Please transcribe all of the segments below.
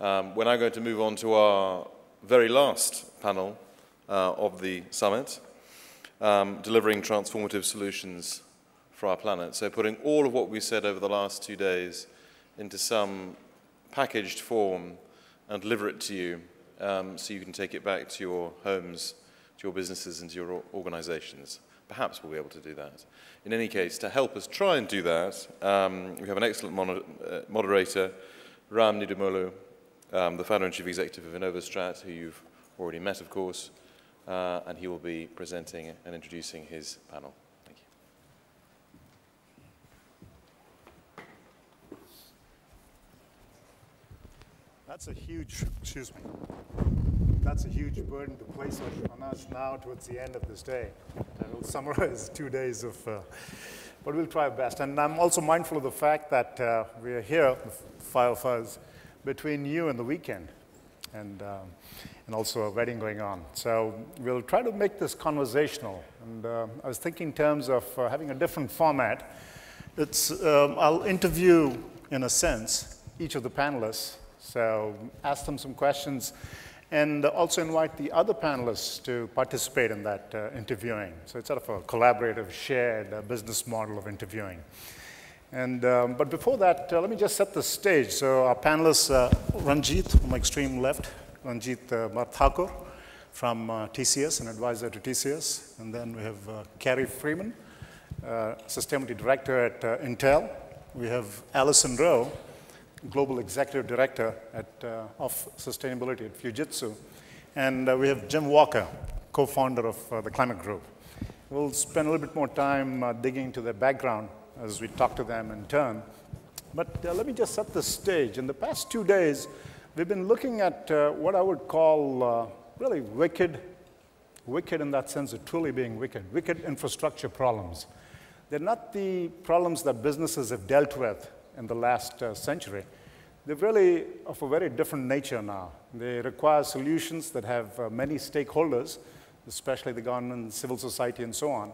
We're now going to move on to our very last panel of the summit, delivering transformative solutions for our planet. So putting all of what we said over the last 2 days into some packaged form and deliver it to you so you can take it back to your homes, to your businesses, and to your organizations. Perhaps we'll be able to do that. In any case, to help us try and do that, we have an excellent moderator, Nidumolu, the founder and chief executive of InnovaStrat, who you've already met, of course, and he will be presenting and introducing his panel. Thank you. That's a huge, excuse me, that's a huge burden to place on us now towards the end of this day. I will summarize 2 days of, but we'll try our best. And I'm also mindful of the fact that we are here, the 5 of us, between you and the weekend, and also a wedding going on. So we'll try to make this conversational. And I was thinking in terms of having a different format. I'll interview, in a sense, each of the panelists. So ask them some questions, and also invite the other panelists to participate in that interviewing. So it's sort of a collaborative, shared business model of interviewing. And, but before that, let me just set the stage. So our panelists, Ranjit, on my extreme left, Ranjit Barthakur from TCS, an advisor to TCS. And then we have Carrie Freeman, Sustainability Director at Intel. We have Alison Rowe, Global Executive Director of Sustainability at Fujitsu. And we have Jim Walker, co-founder of the Climate Group. We'll spend a little bit more time digging into their background as we talk to them in turn. But let me just set the stage. In the past 2 days, we've been looking at what I would call really wicked in that sense of truly being wicked infrastructure problems. They're not the problems that businesses have dealt with in the last century. They're really of a very different nature now. They require solutions that have many stakeholders, especially the government, civil society, and so on.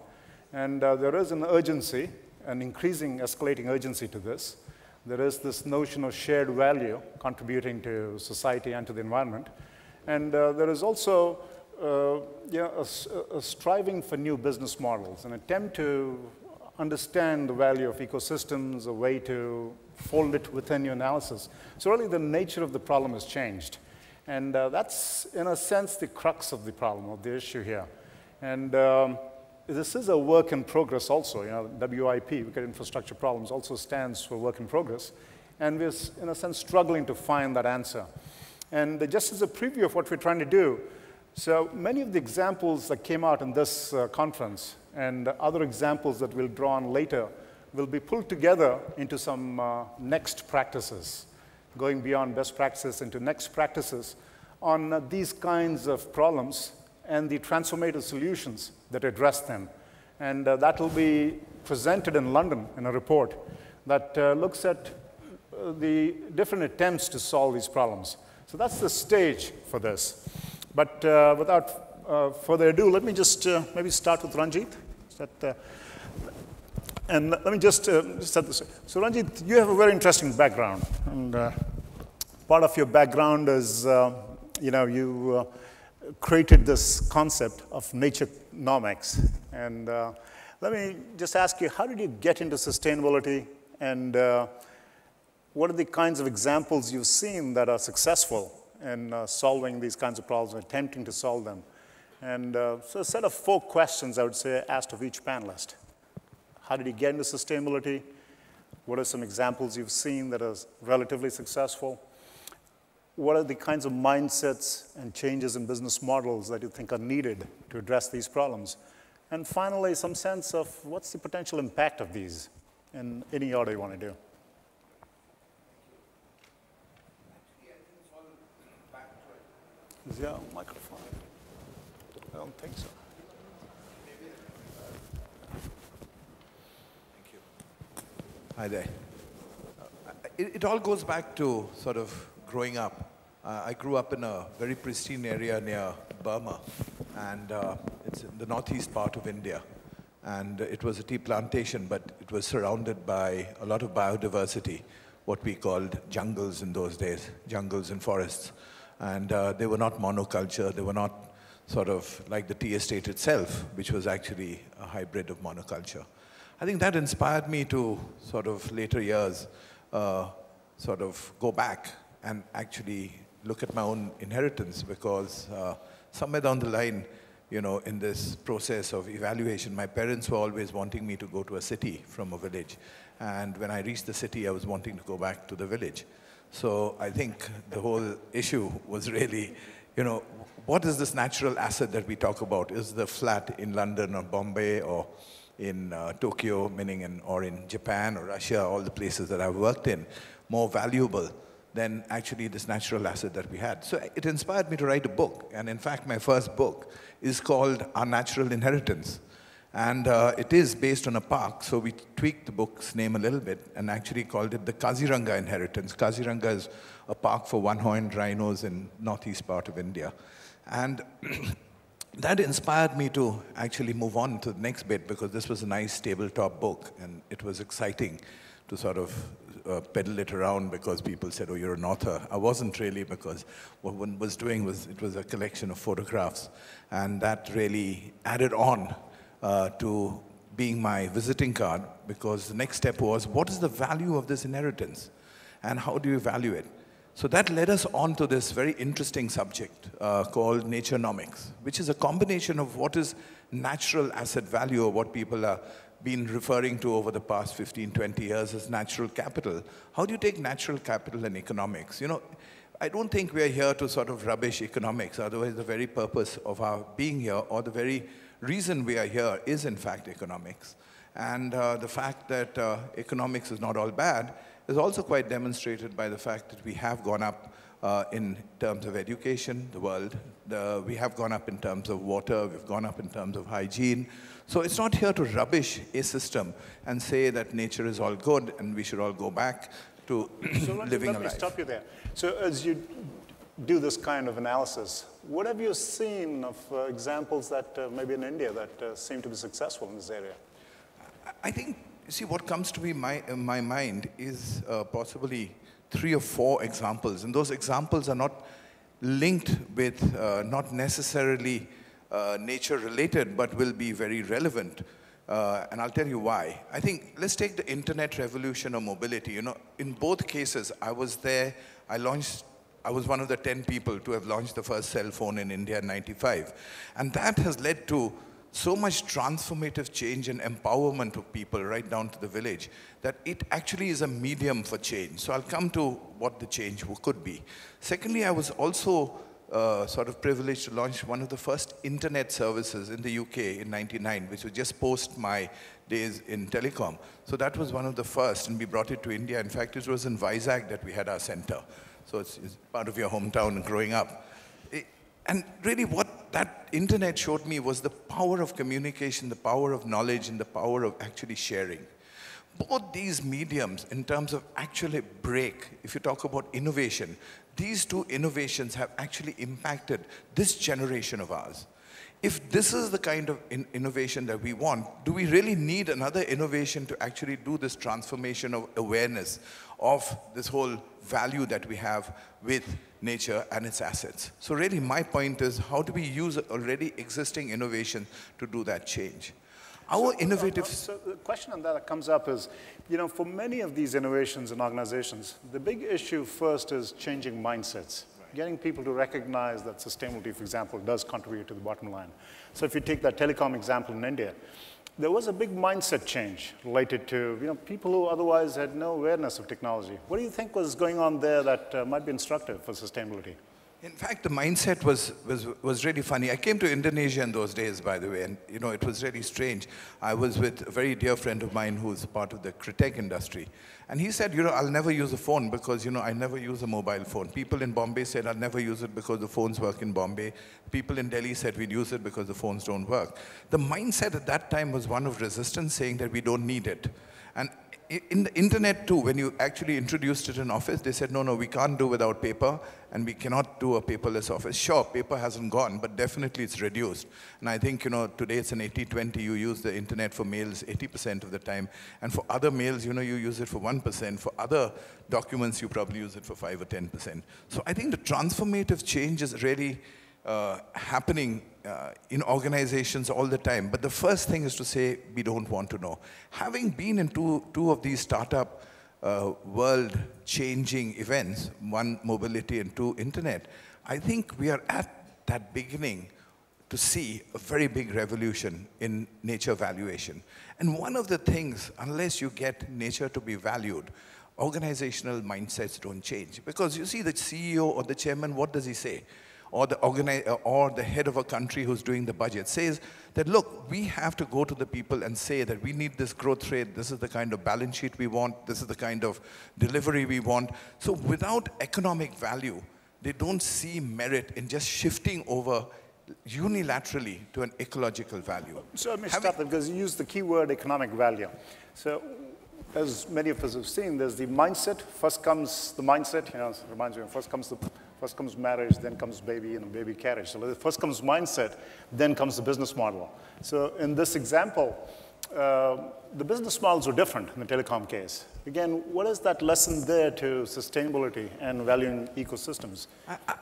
And there is an urgency, an increasing, escalating urgency to this. There is this notion of shared value contributing to society and to the environment. And there is also a striving for new business models, an attempt to understand the value of ecosystems, a way to fold it within your analysis. So really the nature of the problem has changed. And that's, in a sense, the crux of the problem, of the issue here. And this is a work in progress also. You know, WIP, Wicked Infrastructure Problems, also stands for work in progress. And we're, in a sense, struggling to find that answer. And just as a preview of what we're trying to do, so many of the examples that came out in this conference and other examples that we'll draw on later will be pulled together into some next practices, going beyond best practices into next practices on these kinds of problems and the transformative solutions that address them. And that will be presented in London in a report that looks at the different attempts to solve these problems. So that's the stage for this. But without further ado, let me just maybe start with Ranjit. And let me just set this. So Ranjit, you have a very interesting background. And part of your background is, you created this concept of naturenomics. And let me just ask you, how did you get into sustainability? And what are the kinds of examples you've seen that are successful in solving these kinds of problems, attempting to solve them? And so a set of 4 questions, I would say, asked of each panelist. How did you get into sustainability? What are some examples you've seen that are relatively successful? What are the kinds of mindsets and changes in business models that you think are needed to address these problems? And finally, some sense of what's the potential impact of these in any order you want to do. Is there a microphone? I don't think so. Thank you. Hi there. It all goes back to sort of growing up. I grew up in a very pristine area near Burma, and it's in the northeast part of India. And it was a tea plantation, but it was surrounded by a lot of biodiversity, what we called jungles in those days, jungles and forests. And they were not monoculture, they were not sort of like the tea estate itself, which was actually a hybrid of monoculture. I think that inspired me to sort of later years sort of go back and actually look at my own inheritance, because somewhere down the line, you know, in this process of evaluation, my parents were always wanting me to go to a city from a village. And when I reached the city, I was wanting to go back to the village. So I think the whole issue was really, you know, what is this natural asset that we talk about? Is the flat in London or Bombay or in Tokyo, meaning or in Japan or Russia, all the places that I've worked in, more valuable than actually this natural asset that we had? So it inspired me to write a book. And in fact, my first book is called Our Natural Inheritance. And it is based on a park, so we tweaked the book's name a little bit and actually called it the Kaziranga Inheritance. Kaziranga is a park for one-horned rhinos in northeast part of India. And that inspired me to actually move on to the next bit, because this was a nice tabletop book, and it was exciting to sort of peddle it around, because people said, oh, you're an author. I wasn't really, because what one was doing was, it was a collection of photographs, and that really added on to being my visiting card, because the next step was, what is the value of this inheritance, and how do you value it? So that led us on to this very interesting subject called naturenomics, which is a combination of what is natural asset value, or what people are been referring to over the past 15, 20 years as natural capital. How do you take natural capital and economics? You know, I don't think we're here to sort of rubbish economics, otherwise the very purpose of our being here, or the very reason we are here, is in fact economics. And the fact that economics is not all bad is also quite demonstrated by the fact that we have gone up in terms of education, the world. We have gone up in terms of water, we've gone up in terms of hygiene. So it's not here to rubbish a system and say that nature is all good and we should all go back to living a life. Let me stop you there. So as you do this kind of analysis, what have you seen of examples that maybe in India that seem to be successful in this area? I think, see, what comes to my mind is possibly 3 or 4 examples, and those examples are not linked with, not necessarily nature related, but will be very relevant. And I'll tell you why. I think, let's take the internet revolution or mobility. You know, in both cases, I was there, I was one of the 10 people to have launched the first cell phone in India in '95. And that has led to so much transformative change and empowerment of people right down to the village, that it actually is a medium for change. So I'll come to what the change could be. Secondly, I was also sort of privileged to launch one of the first internet services in the UK in '99, which was just post my days in telecom. So that was one of the first, and we brought it to India. In fact, it was in Vizag that we had our center. So it's part of your hometown growing up. And really what that internet showed me was the power of communication, the power of knowledge, and the power of actually sharing. Both these mediums, in terms of actually break, if you talk about innovation, these 2 innovations have actually impacted this generation of ours. If this is the kind of innovation that we want, do we really need another innovation to actually do this transformation of awareness of this whole value that we have with nature and its assets? So really my point is, how do we use already existing innovation to do that change? Our innovative... So the question on that comes up is, you know, for many of these innovations and organizations, the big issue first is changing mindsets. Getting people to recognize that sustainability, for example, does contribute to the bottom line. So if you take that telecom example in India, there was a big mindset change related to, you know, people who otherwise had no awareness of technology. What do you think was going on there that might be instructive for sustainability? In fact, the mindset was really funny. I came to Indonesia in those days, by the way, and you know, it was really strange. I was with a very dear friend of mine who's part of the tech industry. And he said, you know, I'll never use a phone because, you know, I never use a mobile phone. People in Bombay said, I'll never use it because the phones work in Bombay. People in Delhi said we'd use it because the phones don't work. The mindset at that time was one of resistance, saying that we don't need it. And in the internet too, when you actually introduced it in office, they said, no, we can't do without paper, and we cannot do a paperless office. Sure, paper hasn't gone, but definitely it's reduced. And I think, today it's an 80-20. You use the internet for mails 80% of the time, and for other mails, you use it for 1%. For other documents, you probably use it for 5 or 10%. So I think the transformative change is really happening in organizations all the time. But the first thing is to say, we don't want to know. Having been in two of these startup world-changing events, one mobility and two internet, I think we are at that beginning to see a very big revolution in nature valuation. And one of the things, unless you get nature to be valued, organizational mindsets don't change. Because you see the CEO or the chairman, what does he say? Or the head of a country who's doing the budget says that, look, we have to go to the people and say that we need this growth rate, this is the kind of balance sheet we want, this is the kind of delivery we want. So without economic value, they don't see merit in just shifting over unilaterally to an ecological value. So let me stop there, because you used the key word economic value. So as many of us have seen, there's the mindset. First comes the mindset, it reminds me of first comes marriage, then comes baby, baby carriage. So first comes mindset, then comes the business model. So in this example, the business models are different in the telecom case. Again, what is that lesson there to sustainability and valuing ecosystems?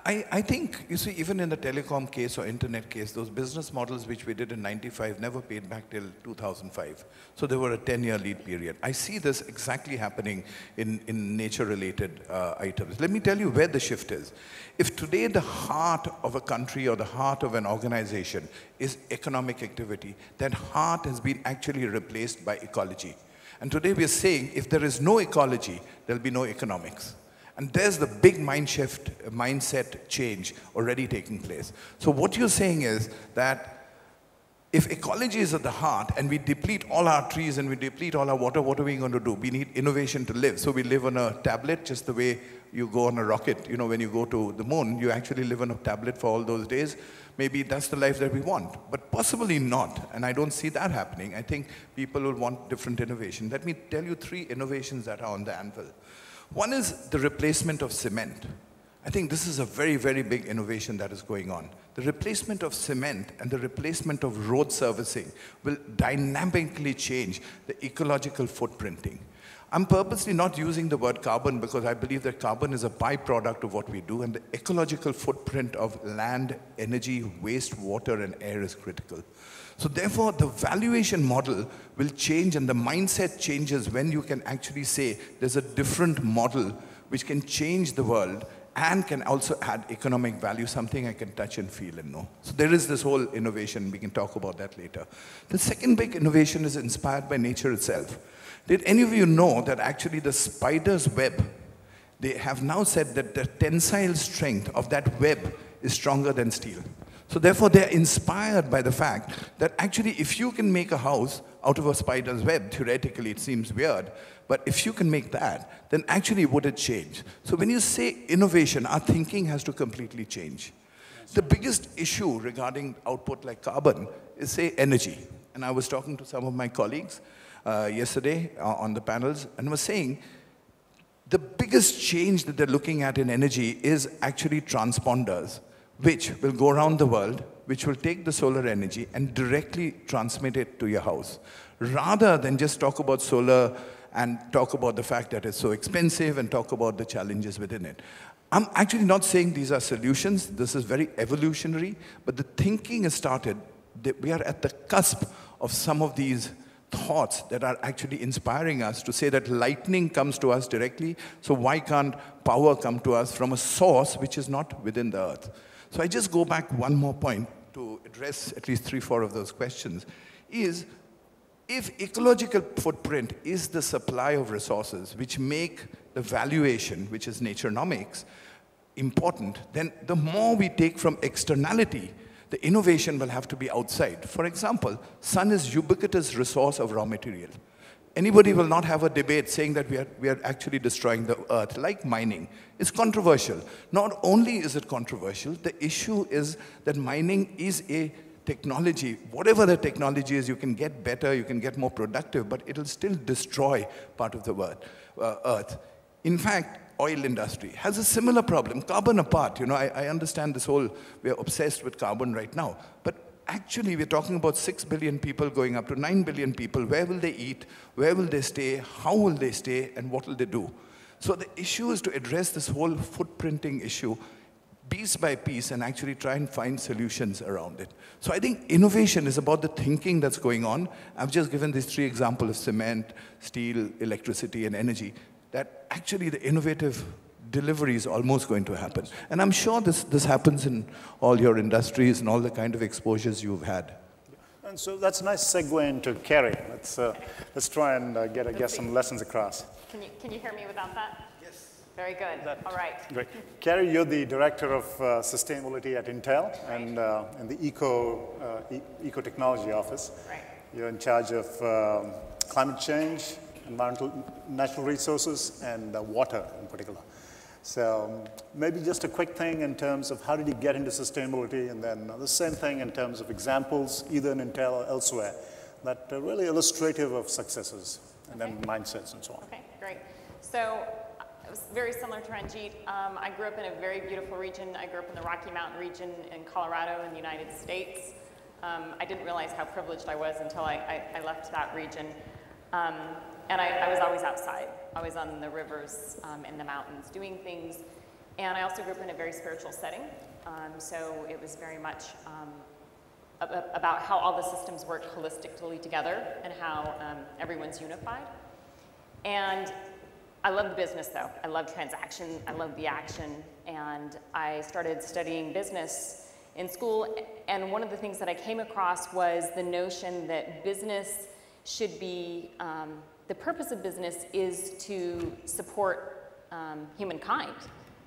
I think, you see, even in the telecom case or internet case, those business models which we did in '95 never paid back till 2005. So there were a 10-year lead period. I see this exactly happening in nature-related items. Let me tell you where the shift is. If today the heart of a country or the heart of an organization is economic activity, that heart has been actually replaced by ecology. And today we are saying, if there is no ecology, there'll be no economics. And there's the big mindset change already taking place. So what you're saying is that if ecology is at the heart and we deplete all our trees and we deplete all our water, what are we going to do? We need innovation to live. So we live on a tablet just the way you go on a rocket. When you go to the moon, you actually live on a tablet for all those days. Maybe that's the life that we want, but possibly not. And I don't see that happening. I think people will want different innovation. Let me tell you 3 innovations that are on the anvil. One is the replacement of cement. I think this is a very, very big innovation that is going on. The replacement of cement and the replacement of road servicing will dynamically change the ecological footprinting. I'm purposely not using the word carbon because I believe that carbon is a byproduct of what we do, and the ecological footprint of land, energy, waste, water, and air is critical. So therefore, the valuation model will change, and the mindset changes when you can actually say there's a different model which can change the world and can also add economic value, something I can touch and feel and know. So there is this whole innovation. We can talk about that later. The second big innovation is inspired by nature itself. Did any of you know that actually the spider's web, they have now said that the tensile strength of that web is stronger than steel. So therefore, they're inspired by the fact that actually if you can make a house out of a spider's web, theoretically it seems weird, but if you can make that, then actually would it change? So when you say innovation, our thinking has to completely change. The biggest issue regarding output like carbon is, say, energy. And I was talking to some of my colleagues yesterday on the panels and was saying the biggest change that they're looking at in energy is actually transponders, which will go around the world, which will take the solar energy and directly transmit it to your house. Rather than just talk about solar and talk about the fact that it's so expensive and talk about the challenges within it. I'm actually not saying these are solutions. This is very evolutionary, but the thinking has started. We are at the cusp of some of these thoughts that are actually inspiring us to say that lightning comes to us directly, so why can't power come to us from a source which is not within the earth? So I just go back one more point to address at least 3 or 4 of those questions, is if ecological footprint is the supply of resources which make the valuation, which is naturenomics, important, then the more we take from externality, the innovation will have to be outside. For example, sun is ubiquitous resource of raw material. Anybody will not have a debate saying that we are actually destroying the earth, like mining. It's controversial. Not only is it controversial, the issue is that mining is a technology, whatever the technology is, you can get better, you can get more productive, but it'll still destroy part of the earth. In fact, oil industry has a similar problem, carbon apart. You know, I understand this whole, we're obsessed with carbon right now, but actually we're talking about 6 billion people going up to 9 billion people. Where will they eat? Where will they stay? How will they stay? And what will they do? So the issue is to address this whole footprinting issue piece by piece and actually try and find solutions around it. So I think innovation is about the thinking that's going on. I've just given these 3 examples of cement, steel, electricity, and energy, that actually the innovative delivery is almost going to happen. And I'm sure this happens in all your industries and all the kind of exposures you've had. And so that's a nice segue into Carrie. Let's try and get some lessons across. Can you hear me without that? Yes. Very good. All right. Great. Carrie, you're the Director of Sustainability at Intel, right. And in the Eco Technology Office. Right. You're in charge of climate change, environmental, natural resources, and water in particular. So maybe just a quick thing in terms of how did you get into sustainability, and then the same thing in terms of examples, either in Intel or elsewhere, that are really illustrative of successes, and then mindsets and so on. Okay, great. So it was very similar to Ranjit. I grew up in a very beautiful region. I grew up in the Rocky Mountain region in Colorado in the United States. I didn't realize how privileged I was until I left that region. And I was always outside, always on the rivers, in the mountains, doing things. And I also grew up in a very spiritual setting. So it was very much about how all the systems work holistically together and how everyone's unified. And I love the business, though. I love transaction. I love the action. And I started studying business in school. And one of the things that I came across was the notion that business should be, the purpose of business is to support humankind,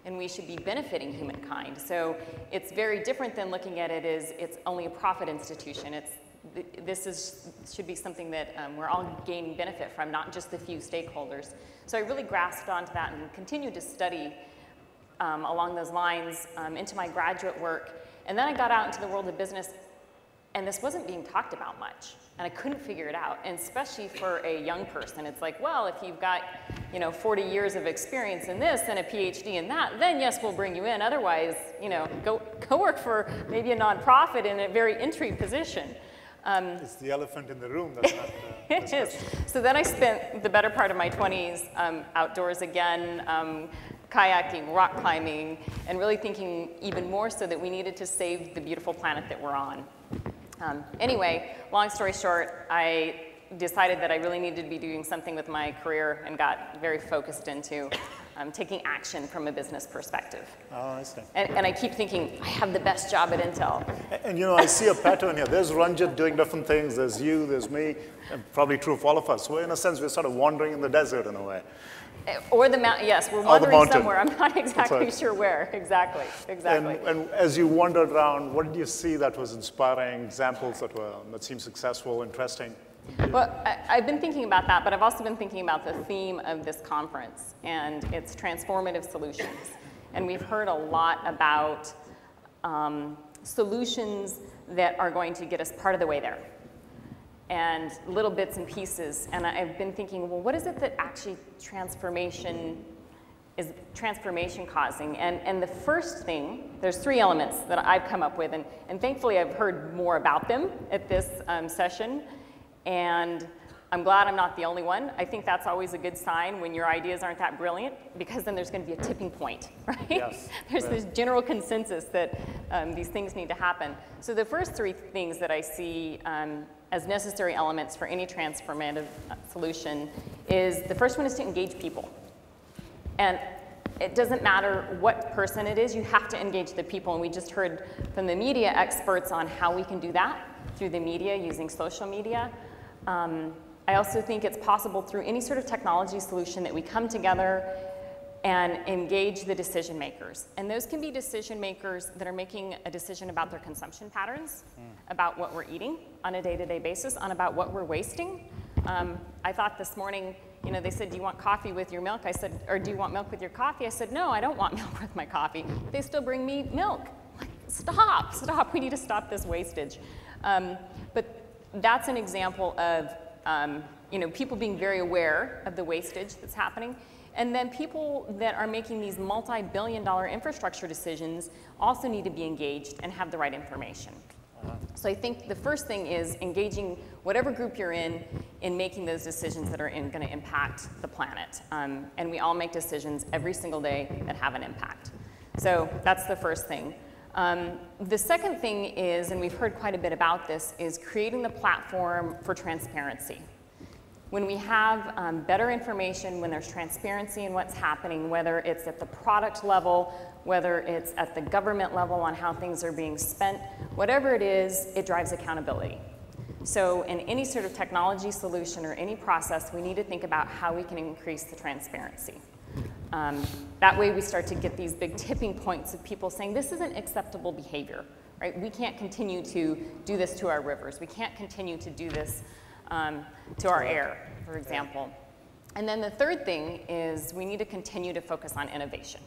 and we should be benefiting humankind. So it's very different than looking at it as it's only a profit institution. Should be something that we're all gaining benefit from, not just the few stakeholders. So I really grasped onto that and continued to study along those lines into my graduate work. And then I got out into the world of business, and this wasn't being talked about much. And I couldn't figure it out, and especially for a young person. It's like, well, if you've got 40 years of experience in this and a PhD in that, then yes, we'll bring you in. Otherwise, go work for maybe a nonprofit in a very entry position. It's the elephant in the room that's not it is. So then I spent the better part of my 20s outdoors again, kayaking, rock climbing, and really thinking even more so that we needed to save the beautiful planet that we're on. Anyway, long story short, I decided that I really needed to be doing something with my career and got very focused into taking action from a business perspective. Oh, I see. And I keep thinking, I have the best job at Intel. And I see a pattern here. There's Ranjit doing different things. There's you, there's me, and probably true of all of us. So in a sense, we're sort of wandering in the desert in a way. Or the mountain, yes, we're wandering somewhere. I'm not exactly sure where. Exactly. And as you wandered around, what did you see that was inspiring, examples that seemed successful, interesting? Well, I've been thinking about that, but I've also been thinking about the theme of this conference, and it's transformative solutions. And we've heard a lot about solutions that are going to get us part of the way there, and little bits and pieces. And I've been thinking, well, what is it that actually transformation causing? And the first thing, there's 3 elements that I've come up with, and thankfully I've heard more about them at this session. And I'm glad I'm not the only one. I think that's always a good sign when your ideas aren't that brilliant, because then there's going to be a tipping point, right? Yes. There's this general consensus that these things need to happen. So the first 3 things that I see as necessary elements for any transformative solution is, the first one is to engage people. And it doesn't matter what person it is, you have to engage the people. And we just heard from the media experts on how we can do that through the media, using social media. I also think it's possible through any sort of technology solution that we come together and engage the decision makers. And those can be decision makers that are making a decision about their consumption patterns, about what we're eating on a day-to-day basis, on about what we're wasting. I thought this morning, they said, do you want coffee with your milk? I said, or do you want milk with your coffee? I said, no, I don't want milk with my coffee. They still bring me milk. Like, stop, we need to stop this wastage. But that's an example of people being very aware of the wastage that's happening. And then people that are making these multi-billion-dollar infrastructure decisions also need to be engaged and have the right information. So I think the first thing is engaging whatever group you're in making those decisions that are going to impact the planet. And we all make decisions every single day that have an impact. So that's the first thing. The second thing is, and we've heard quite a bit about this, is creating the platform for transparency. When we have better information, when there's transparency in what's happening, whether it's at the product level, whether it's at the government level on how things are being spent, whatever it is, it drives accountability. So in any sort of technology solution or any process, we need to think about how we can increase the transparency. That way we start to get these big tipping points of people saying, this isn't acceptable behavior, right? We can't continue to do this to our rivers. We can't continue to do this to our air, for example. And then the third thing is we need to continue to focus on innovation.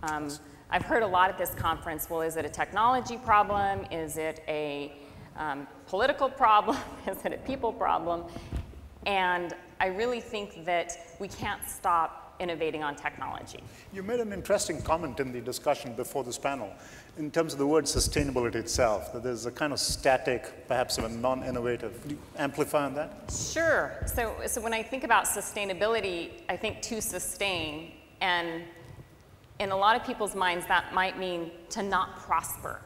I've heard a lot at this conference, well, is it a technology problem? Is it a political problem? Is it a people problem? And I really think that we can't stop innovating on technology. You made an interesting comment in the discussion before this panel in terms of the word sustainability itself, that there's a kind of static, perhaps even non-innovative. Could you amplify on that? Sure. So when I think about sustainability, I think to sustain, and in a lot of people's minds that might mean to not prosper.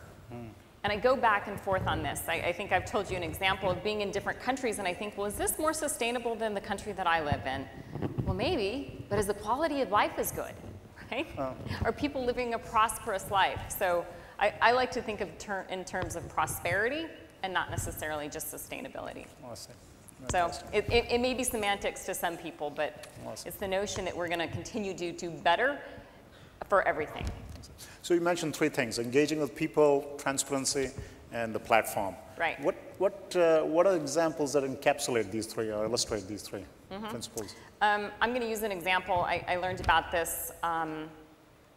And I go back and forth on this. I think I've told you an example of being in different countries, and I think, well, is this more sustainable than the country that I live in? Well, maybe, but is the quality of life is good, right? Are people living a prosperous life? So I like to think of in terms of prosperity and not necessarily just sustainability. Awesome. So it may be semantics to some people, but it's the notion that we're going to continue to do better for everything. So you mentioned three things: engaging with people, transparency, and the platform. Right. What are examples that encapsulate these three or illustrate these three principles? I'm going to use an example. I learned about this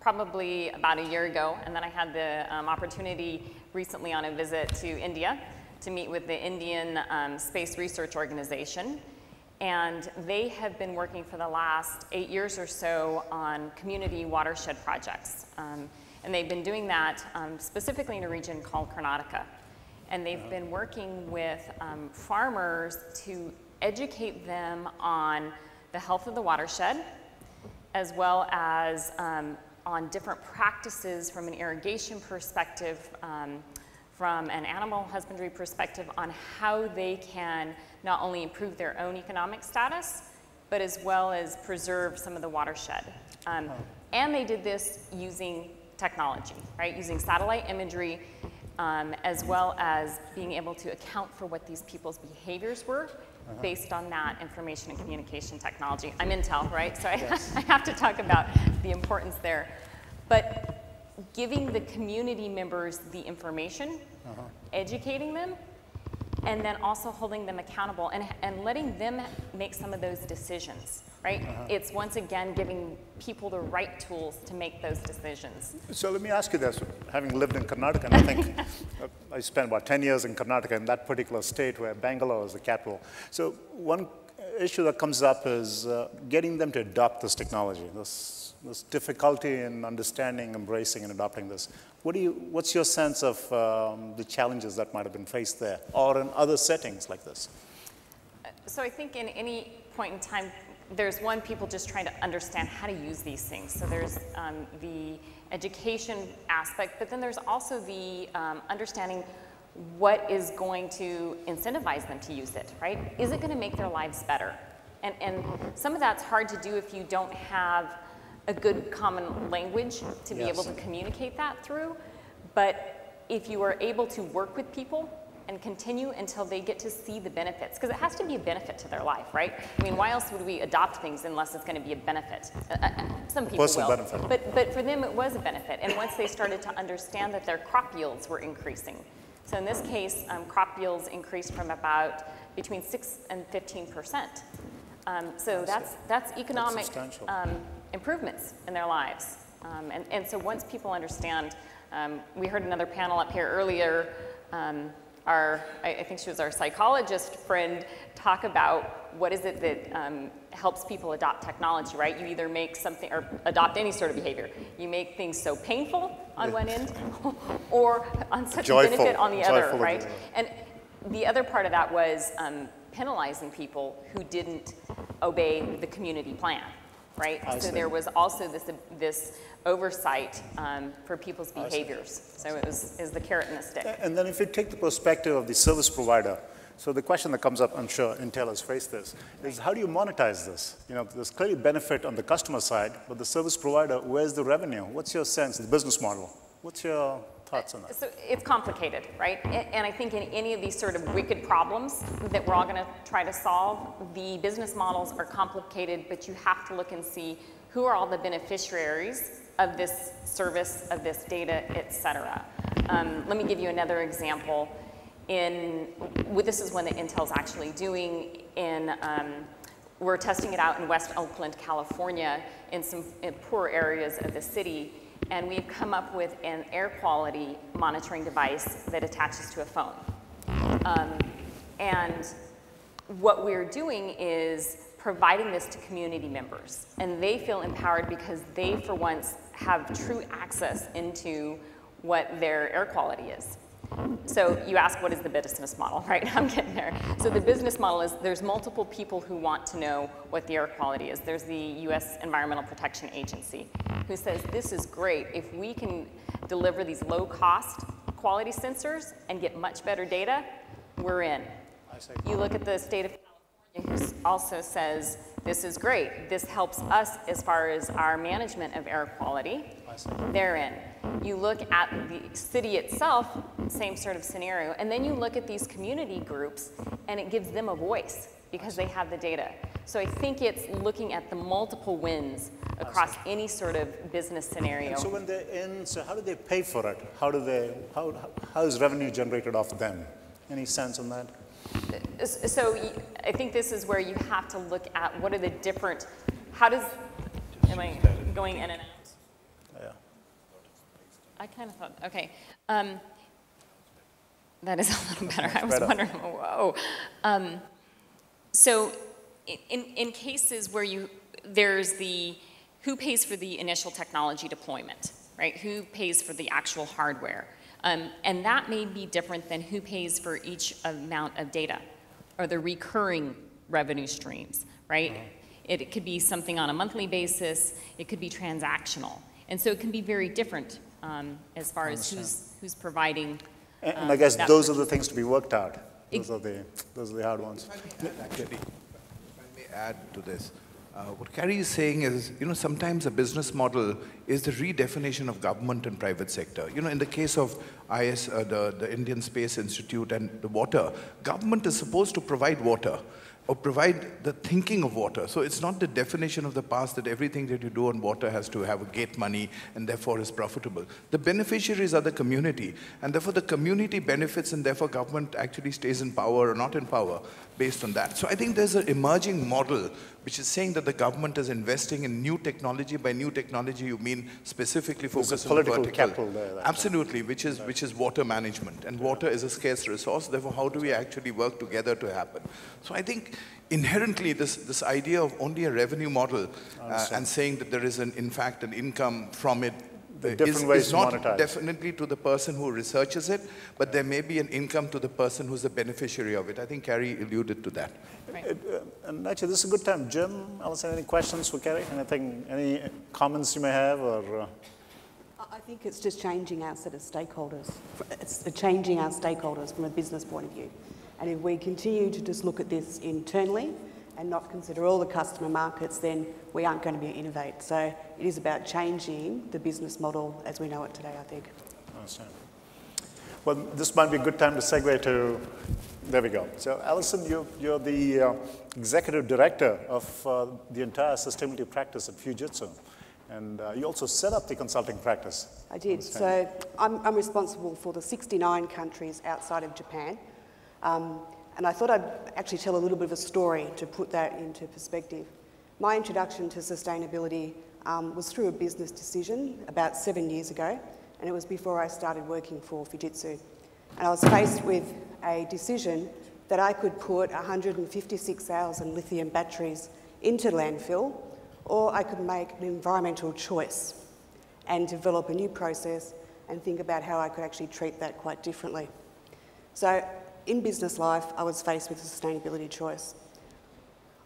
probably about a year ago, and then I had the opportunity recently on a visit to India to meet with the Indian Space Research Organization. And they have been working for the last 8 years or so on community watershed projects. And they've been doing that specifically in a region called Karnataka. And they've been working with farmers to educate them on the health of the watershed, as well as on different practices from an irrigation perspective, from an animal husbandry perspective, on how they can not only improve their own economic status, but as well as preserve some of the watershed. And they did this using technology, right? Using satellite imagery, as well as being able to account for what these people's behaviors were based on that information and communication technology. I'm Intel, right? So I have to talk about the importance there. But giving the community members the information, educating them, and then also holding them accountable and letting them make some of those decisions, right? It's once again giving people the right tools to make those decisions. So let me ask you this, having lived in Karnataka, and I think I spent about 10 years in Karnataka, in that particular state where Bangalore is the capital. So one issue that comes up is getting them to adopt this technology, this difficulty in understanding, embracing, and adopting this. What's your sense of the challenges that might have been faced there, or in other settings like this? So I think in any point in time, there's one, people just trying to understand how to use these things. So there's the education aspect, but then there's also the understanding what is going to incentivize them to use it, right? Is it going to make their lives better? And some of that's hard to do if you don't have a good common language to be able to communicate that through. But if you are able to work with people and continue until they get to see the benefits, because it has to be a benefit to their life, right? I mean, why else would we adopt things unless it's going to be a benefit? Some people will, benefit. But for them it was a benefit. And once they started to understand that their crop yields were increasing. So in this case, crop yields increased from about between 6 and 15%. So that's economic improvements in their lives. And so once people understand, we heard another panel up here earlier, I think she was our psychologist friend, talk about what is it that helps people adopt technology, right? You either make something, or adopt any sort of behavior. You make things so painful on one end, or on such Joyful. a benefit on the other, Joyful right? again. And the other part of that was penalizing people who didn't obey the community plan, right? So there was also this oversight for people's behaviors. So it was the carrot and the stick. And then if you take the perspective of the service provider, so the question that comes up, I'm sure Intel has faced this, is how do you monetize this? You know, there's clearly benefit on the customer side, but the service provider, where's the revenue? What's your sense, the business model? What's your thoughts on that? So it's complicated, right? And I think in any of these sort of wicked problems that we're all going to try to solve, the business models are complicated, but you have to look and see who are all the beneficiaries of this service, of this data, et cetera. Let me give you another example. This is one that Intel's actually doing we're testing it out in West Oakland, California, in some poor areas of the city, and we've come up with an air quality monitoring device that attaches to a phone. And what we're doing is providing this to community members, and they feel empowered because they, for once, have true access into what their air quality is. So you ask, what is the business model, right? I'm getting there. So the business model is there's multiple people who want to know what the air quality is. There's the US Environmental Protection Agency who says this is great. If we can deliver these low-cost quality sensors and get much better data, we're in. You look at the state of California, who also says this is great. This helps us as far as our management of air quality. They're in. You look at the city itself, same sort of scenario, and then you look at these community groups, and it gives them a voice because they have the data. So I think it's looking at the multiple wins across any sort of business scenario. And so when they're in, so how do they pay for it? How is revenue generated off them? Any sense on that? So I think this is where you have to look at what are the different, am I going in and out? Yeah. I kind of thought, okay. That is a little better. I was wondering, whoa. So in cases where there's who pays for the initial technology deployment, right? Who pays for the actual hardware? And that may be different than who pays for each amount of data or the recurring revenue streams, right? It could be something on a monthly basis. It could be transactional. And so it can be very different as far as who's providing. And I guess those are the things to be worked out. Those are the hard ones. Actually, if I may add to this, what Carrie is saying is, sometimes a business model is the redefinition of government and private sector. In the case of the Indian Space Institute and the water, government is supposed to provide water or provide the thinking of water. So it's not the definition of the past that everything that you do on water has to have a gate money and therefore is profitable. The beneficiaries are the community, and therefore the community benefits, and therefore government actually stays in power or not in power based on that. So I think there's an emerging model which is saying that the government is investing in new technology. By new technology, you mean specifically focus on political vertical. capital there. Absolutely, which is water management. And water is a scarce resource. Therefore, how do we actually work together to happen? So I think inherently this idea of only a revenue model and saying that there is, in fact, an income from it is not definitely to the person who researches it, but there may be an income to the person who's the beneficiary of it. I think Carrie alluded to that. Right. And actually, this is a good time. Jim, Alison, any questions for Carrie? Any comments you may have? Or I think it's just changing our set of stakeholders. It's changing our stakeholders from a business point of view. And if we continue to just look at this internally and not consider all the customer markets, then we aren't going to be able to innovate. So it is about changing the business model as we know it today, I think. I understand. Well, this might be a good time to segue to, there we go. So Alison, you're the executive director of the entire sustainability practice at Fujitsu. And you also set up the consulting practice. I did. So I'm responsible for the 69 countries outside of Japan. And I thought I'd actually tell a little bit of a story to put that into perspective. My introduction to sustainability was through a business decision about 7 years ago, and it was before I started working for Fujitsu. And I was faced with a decision that I could put 156,000 lithium batteries into landfill, or I could make an environmental choice and develop a new process and think about how I could actually treat that quite differently. So in business life, I was faced with a sustainability choice.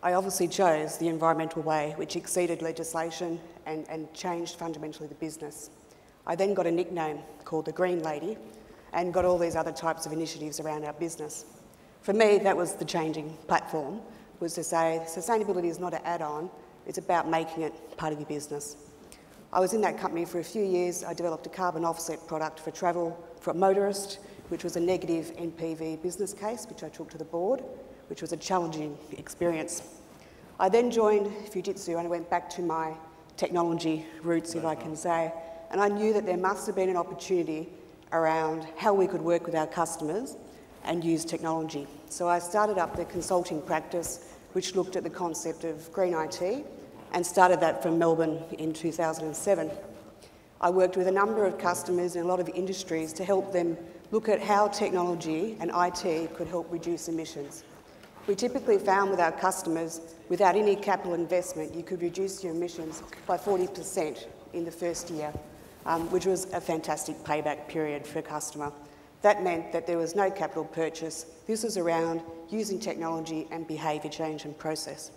I obviously chose the environmental way, which exceeded legislation and changed fundamentally the business. I then got a nickname called the Green Lady and got all these other types of initiatives around our business. For me, that was the changing platform, was to say sustainability is not an add-on, it's about making it part of your business. I was in that company for a few years. I developed a carbon offset product for travel for a motorist, which was a negative NPV business case, which I took to the board, which was a challenging experience. I then joined Fujitsu and I went back to my technology roots, if I can say, and I knew that there must have been an opportunity around how we could work with our customers and use technology. So I started up the consulting practice, which looked at the concept of green IT, and started that from Melbourne in 2007. I worked with a number of customers in a lot of industries to help them look at how technology and IT could help reduce emissions. We typically found with our customers, without any capital investment, you could reduce your emissions by 40% in the first year, which was a fantastic payback period for a customer. That meant that there was no capital purchase. This was around using technology and behaviour change and process.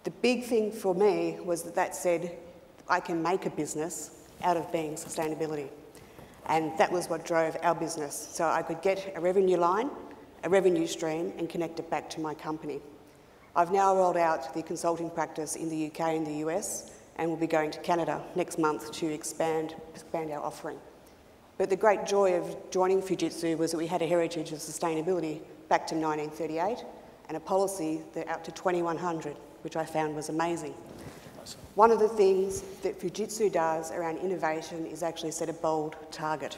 The big thing for me was that said, I can make a business out of being sustainability. And that was what drove our business. So I could get a revenue line, a revenue stream, and connect it back to my company. I've now rolled out the consulting practice in the UK and the US, and we'll be going to Canada next month to expand our offering. But the great joy of joining Fujitsu was that we had a heritage of sustainability back to 1938 and a policy that out to 2100, which I found was amazing. Awesome. One of the things that Fujitsu does around innovation is actually set a bold target.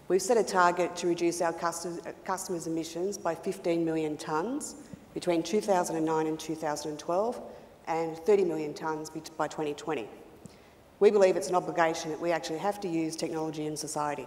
We've set a target to reduce our customers' emissions by 15 million tonnes between 2009 and 2012 and 30 million tonnes by 2020. We believe it's an obligation that we actually have to use technology in society.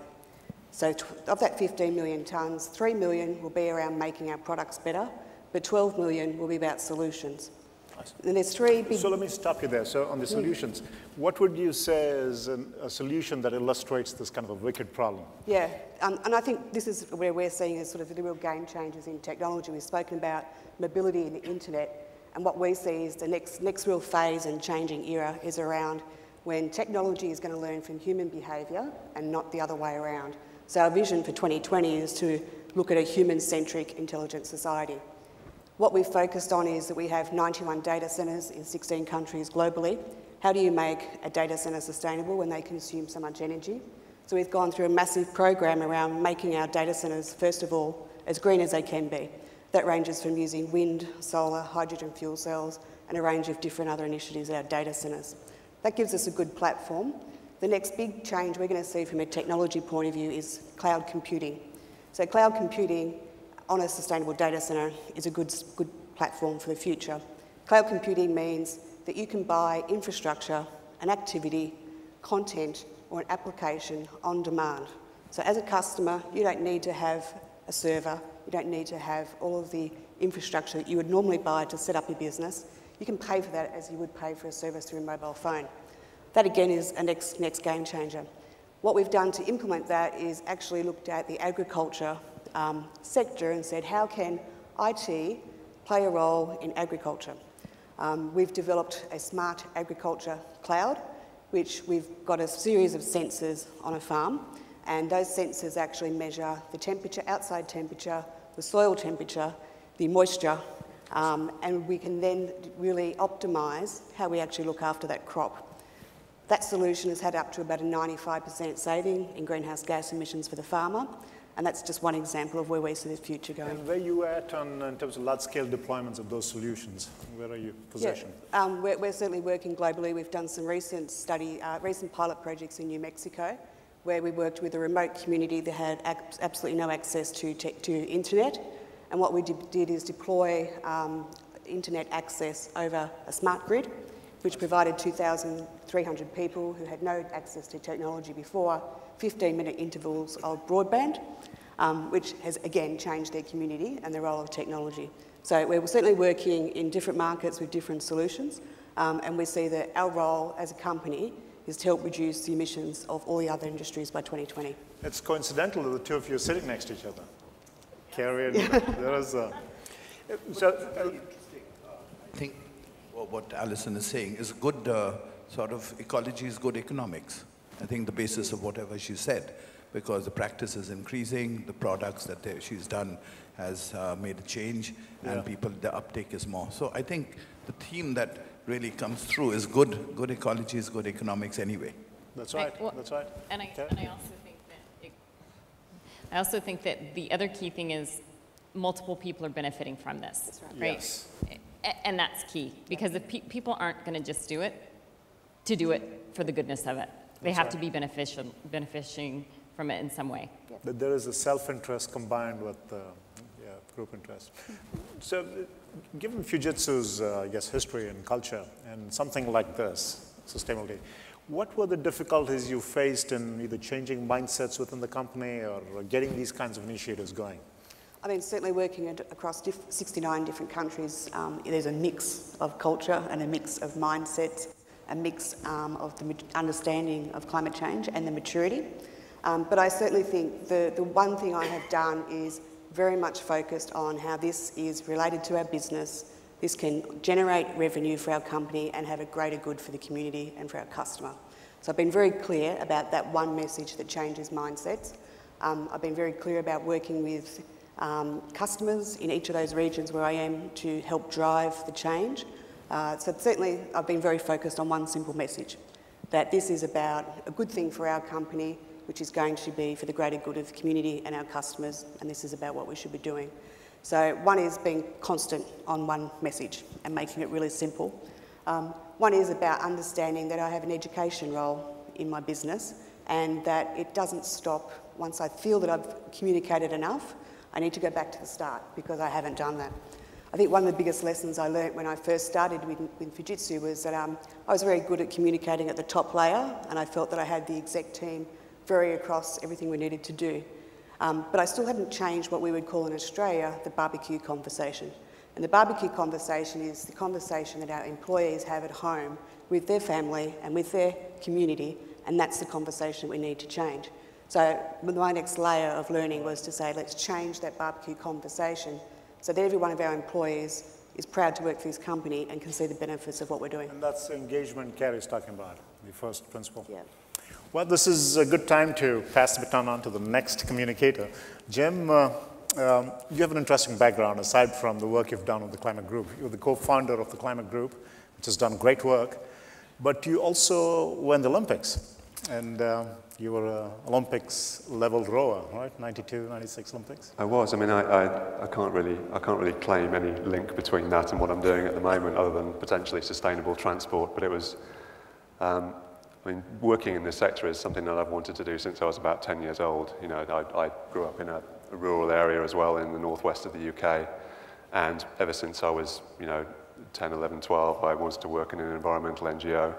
So of that 15 million tonnes, 3 million will be around making our products better, but 12 million will be about solutions. Awesome. And there's three big... So let me stop you there. So on the solutions, what would you say is a solution that illustrates this kind of a wicked problem? Yeah, and I think this is where we're seeing as sort of the real game changers in technology. We've spoken about mobility and the internet, and what we see is the next real phase and changing era is around when technology is going to learn from human behaviour and not the other way around. So our vision for 2020 is to look at a human-centric intelligent society. What we've focused on is that we have 91 data centres in 16 countries globally. How do you make a data centre sustainable when they consume so much energy? So we've gone through a massive program around making our data centres, first of all, as green as they can be. That ranges from using wind, solar, hydrogen fuel cells, and a range of different other initiatives at our data centres. That gives us a good platform. The next big change we're going to see from a technology point of view is cloud computing. So cloud computing on a sustainable data centre is a good platform for the future. Cloud computing means that you can buy infrastructure, an activity, content, or an application on demand. So as a customer, you don't need to have a server, you don't need to have all of the infrastructure that you would normally buy to set up your business. You can pay for that as you would pay for a service through a mobile phone. That again is a next game changer. What we've done to implement that is actually looked at the agriculture sector and said, how can IT play a role in agriculture? We've developed a smart agriculture cloud, which we've got a series of sensors on a farm, and those sensors actually measure the temperature, outside temperature, the soil temperature, the moisture, and we can then really optimise how we actually look after that crop. That solution has had up to about a 95% saving in greenhouse gas emissions for the farmer, and that's just one example of where we see the future going. And where are you at in terms of large-scale deployments of those solutions? Where are you positioned? Yeah, we're certainly working globally. We've done some recent pilot projects in New Mexico, where we worked with a remote community that had absolutely no access to internet. And what we did is deploy internet access over a smart grid, which provided 2,300 people who had no access to technology before 15-minute intervals of broadband. which has again changed their community and the role of technology. So we're certainly working in different markets with different solutions, and we see that our role as a company is to help reduce the emissions of all the other industries by 2020. It's coincidental that the two of you are sitting next to each other. Carrie and there is a... I think what Alison is saying is good sort of ecology is good economics. I think the basis of whatever she said, because the practice is increasing, the products that she's done has made a change, and the uptake is more. So I think the theme that really comes through is good ecology is good economics anyway. That's right, that's right. And I also think that the other key thing is multiple people are benefiting from this, That's right? Yes. And that's key, because if people aren't going to just do it to do it for the goodness of it. They have to be benefiting from it in some way. That there is a self-interest combined with group interest. So given Fujitsu's, I guess, history and culture and something like this, sustainability, what were the difficulties you faced in either changing mindsets within the company or getting these kinds of initiatives going? I mean, certainly working across 69 different countries, there's a mix of culture and a mix of mindsets, a mix of the understanding of climate change and the maturity. But I certainly think the one thing I have done is very much focused on how this is related to our business. This can generate revenue for our company and have a greater good for the community and for our customer. So I've been very clear about that one message that changes mindsets. I've been very clear about working with customers in each of those regions where I am to help drive the change. So certainly I've been very focused on one simple message, that this is about a good thing for our company, which is going to be for the greater good of the community and our customers, and this is about what we should be doing. So one is being constant on one message and making it really simple. One is about understanding that I have an education role in my business and that it doesn't stop once I feel that I've communicated enough. I need to go back to the start because I haven't done that. I think one of the biggest lessons I learnt when I first started with Fujitsu was that I was very good at communicating at the top layer, and I felt that I had the exec team very across everything we needed to do. But I still hadn't changed what we would call in Australia the barbecue conversation. And the barbecue conversation is the conversation that our employees have at home with their family and with their community, and that's the conversation we need to change. So my next layer of learning was to say, let's change that barbecue conversation so that every one of our employees is proud to work for this company and can see the benefits of what we're doing. And that's the engagement Carrie's talking about, the first principle. Yeah. Well, this is a good time to pass the baton on to the next communicator. Jim, you have an interesting background aside from the work you've done with the Climate Group. You're the co-founder of the Climate Group, which has done great work, but you also were in the Olympics, and you were an Olympics-level rower, right? 92, 96 Olympics? I was. I mean, I can't really claim any link between that and what I'm doing at the moment, other than potentially sustainable transport. But it was, I mean, working in this sector is something that I've wanted to do since I was about 10 years old. You know, I grew up in a rural area as well in the northwest of the UK, and ever since I was, 10, 11, 12, I wanted to work in an environmental NGO.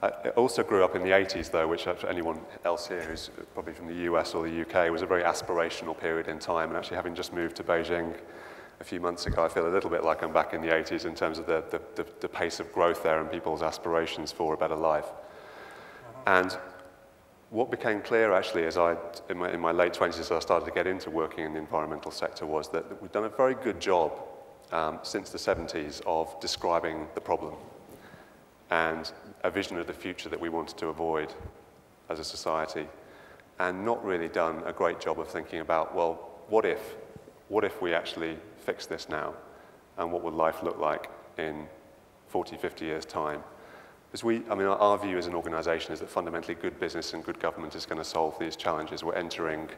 I also grew up in the 80s, though, which for anyone else here who's probably from the US or the UK, was a very aspirational period in time. And actually, having just moved to Beijing a few months ago, I feel a little bit like I'm back in the 80s in terms of the pace of growth there and people's aspirations for a better life. And what became clear, actually, as in my late 20s, as I started to get into working in the environmental sector, was that we've done a very good job since the 70s of describing the problem and a vision of the future that we wanted to avoid as a society, and not really done a great job of thinking about, well, what if we actually fix this now, and what would life look like in 40, 50 years' time? Because our view as an organization is that fundamentally good business and good government is going to solve these challenges. We're entering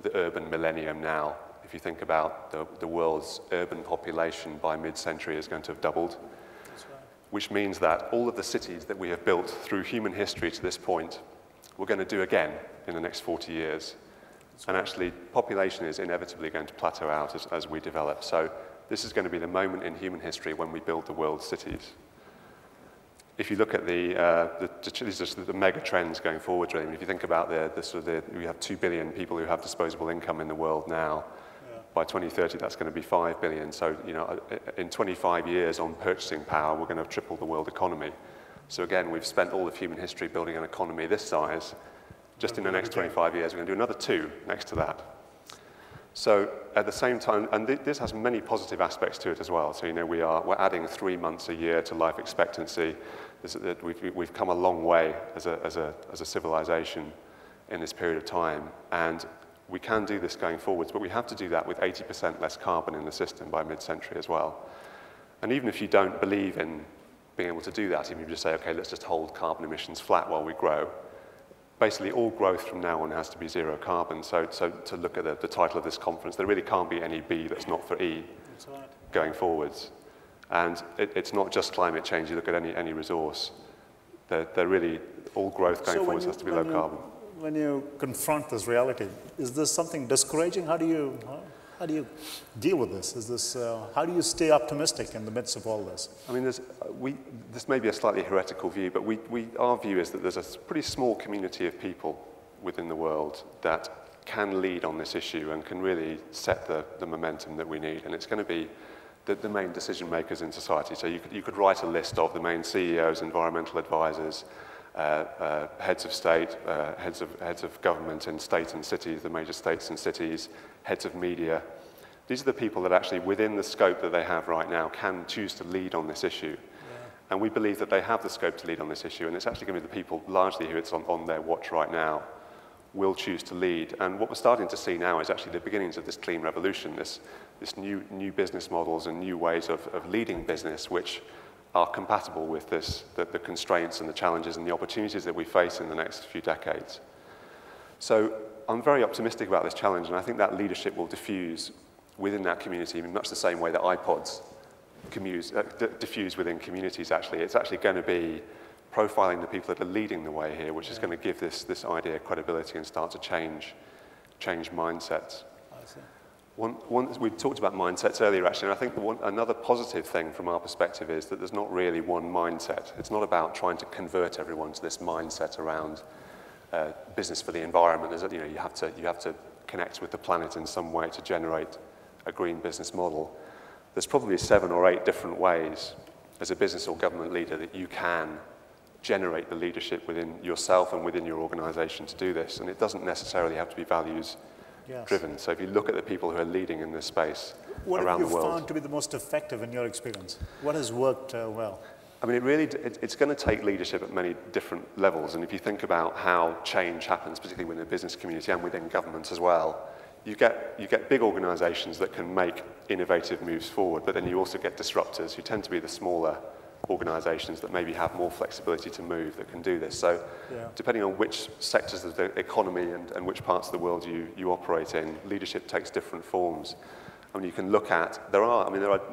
the urban millennium now. If you think about the world's urban population by mid-century is going to have doubled, which means that all of the cities that we have built through human history to this point, we're going to do again in the next 40 years. And actually, population is inevitably going to plateau out as we develop. So this is going to be the moment in human history when we build the world's cities. if you look at these are the mega trends going forward, really. If you think about we have 2 billion people who have disposable income in the world now. By 2030, that's going to be 5 billion. So, in 25 years on purchasing power, we're going to have tripled the world economy. So again, we've spent all of human history building an economy this size. Just in the next 25 years, we're going to do another 2 next to that. So at the same time, and this has many positive aspects to it as well. So, we're adding 3 months a year to life expectancy. We've come a long way as a civilization in this period of time. And we can do this going forwards, but we have to do that with 80% less carbon in the system by mid-century as well. And even if you don't believe in being able to do that, even if you just say, okay, let's just hold carbon emissions flat while we grow, basically all growth from now on has to be zero carbon. So to look at the title of this conference, there really can't be any B that's not for E going forwards. And it's not just climate change. You look at any resource, they're really, all growth going forwards has to be low carbon. When you confront this reality, is this something discouraging? How do you deal with this? How do you stay optimistic in the midst of all this? I mean, this may be a slightly heretical view, but our view is that there's a pretty small community of people within the world that can lead on this issue and can really set the momentum that we need. And it's going to be the main decision makers in society. So you could write a list of the main CEOs, environmental advisors, heads of state, heads of government in state and cities, the major states and cities, heads of media. These are the people that actually, within the scope that they have right now, can choose to lead on this issue. Yeah. And we believe that they have the scope to lead on this issue, and it's actually going to be the people largely who it's on their watch right now will choose to lead. And what we're starting to see now is actually the beginnings of this clean revolution, this new business models and new ways of leading business, which are compatible with the constraints and the challenges and the opportunities that we face in the next few decades. So I'm very optimistic about this challenge, and I think that leadership will diffuse within that community in much the same way that iPods diffuse within communities, actually. It's actually going to be profiling the people that are leading the way here, which is going to give this idea credibility and start to change mindsets. I see. We talked about mindsets earlier, actually, and I think another positive thing from our perspective is that there's not really one mindset. It's not about trying to convert everyone to this mindset around business for the environment. You have to connect with the planet in some way to generate a green business model. There's probably 7 or 8 different ways as a business or government leader that you can generate the leadership within yourself and within your organization to do this, and it doesn't necessarily have to be values driven. So if you look at the people who are leading in this space around the world. What have you found to be the most effective in your experience? What has worked well? I mean, it's going to take leadership at many different levels. And if you think about how change happens, particularly within the business community and within government as well, you get big organizations that can make innovative moves forward, but then you also get disruptors who tend to be the smaller organizations that maybe have more flexibility to move that can do this. So depending on which sectors of the economy and which parts of the world you operate in, leadership takes different forms. I mean, you can look at,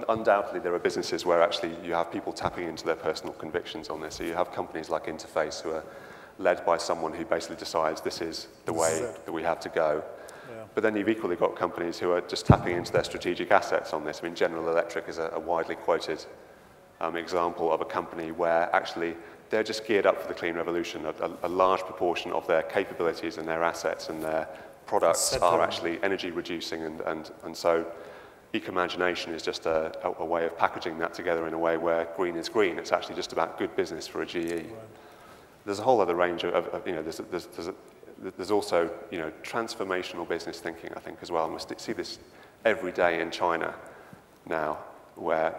undoubtedly there are businesses where actually you have people tapping into their personal convictions on this. So you have companies like Interface who are led by someone who basically decides this is the way that we have to go. Yeah. But then you've equally got companies who are just tapping into their strategic assets on this. I mean, General Electric is a widely quoted example of a company where actually they're just geared up for the clean revolution. A large proportion of their capabilities and their assets and their products are actually energy reducing, and so Ecomagination is just a way of packaging that together in a way where green is green. It's actually just about good business for a GE. Right. There's a whole other range of there's also transformational business thinking, I think, as well. And we see this every day in China now, where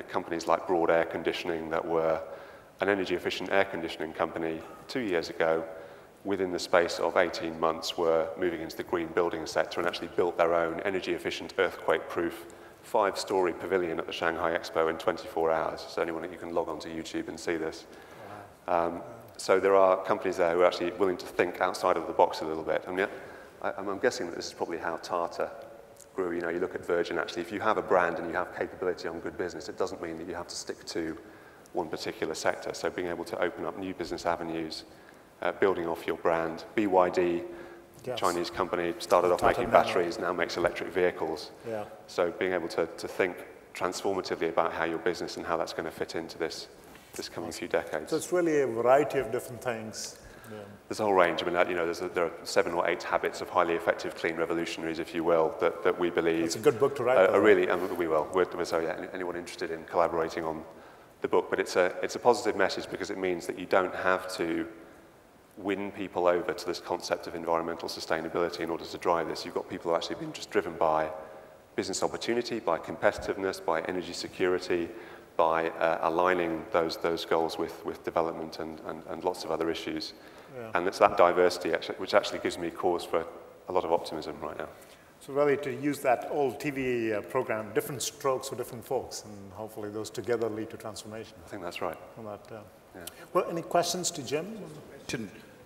companies like Broad Air Conditioning, that were an energy efficient air conditioning company 2 years ago, within the space of 18 months were moving into the green building sector and actually built their own energy efficient, earthquake proof 5-story pavilion at the Shanghai Expo in 24 hours. So anyone, you can log onto YouTube and see this. Wow. So there are companies there who are actually willing to think outside of the box a little bit. I mean, I'm guessing that this is probably how Tata grew. You look at Virgin, actually, if you have a brand and you have capability on good business, it doesn't mean that you have to stick to one particular sector. So being able to open up new business avenues, building off your brand. BYD, yes. Chinese company, started off making batteries, now makes electric vehicles. Yeah. So being able to think transformatively about how your business and how that's going to fit into this this coming few decades. So it's really a variety of different things. Yeah. There's a whole range. I mean, you know, there are 7 or 8 habits of highly effective clean revolutionaries, if you will, that we believe. It's a good book to write. Are really, and we will. So yeah, anyone interested in collaborating on the book, but it's a positive message because it means that you don't have to win people over to this concept of environmental sustainability in order to drive this. You've got people who are actually being just driven by business opportunity, by competitiveness, by energy security, by aligning those goals with development and lots of other issues. Yeah. And it's that diversity which actually gives me cause for a lot of optimism right now. So really to use that old TV program, different strokes for different folks, and hopefully those together lead to transformation. I think that's right. Yeah. Well, any questions to Jim?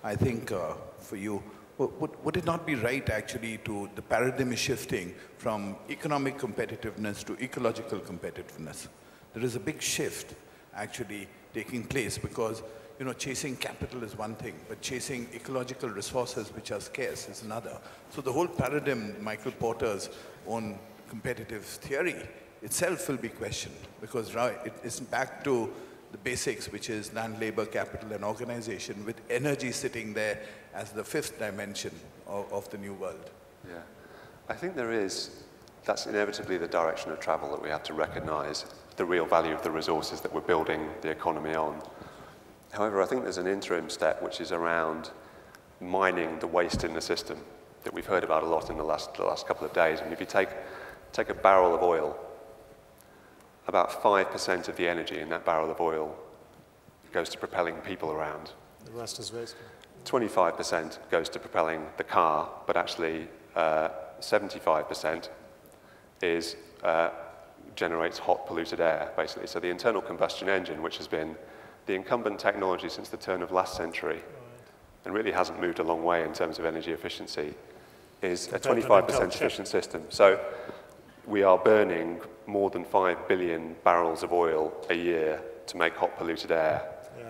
I think for you, would it not be right actually to the paradigm is shifting from economic competitiveness to ecological competitiveness? There is a big shift actually taking place because, you know, chasing capital is one thing, but chasing ecological resources which are scarce is another. So the whole paradigm, Michael Porter's own competitive theory itself will be questioned because it is back to the basics, which is land, labor, capital, and organization, with energy sitting there as the 5th dimension of the new world. Yeah, I think that's inevitably the direction of travel that we have to recognize, the real value of the resources that we're building the economy on. However, I think there's an interim step which is around mining the waste in the system that we've heard about a lot in the last couple of days. And if you take a barrel of oil, about 5% of the energy in that barrel of oil goes to propelling people around. The rest is waste. 25% goes to propelling the car, but actually 75% generates hot polluted air, basically. So the internal combustion engine, which has been the incumbent technology since the turn of last century, and really hasn't moved a long way in terms of energy efficiency, is a 25% efficient system. So we are burning more than 5 billion barrels of oil a year to make hot polluted air,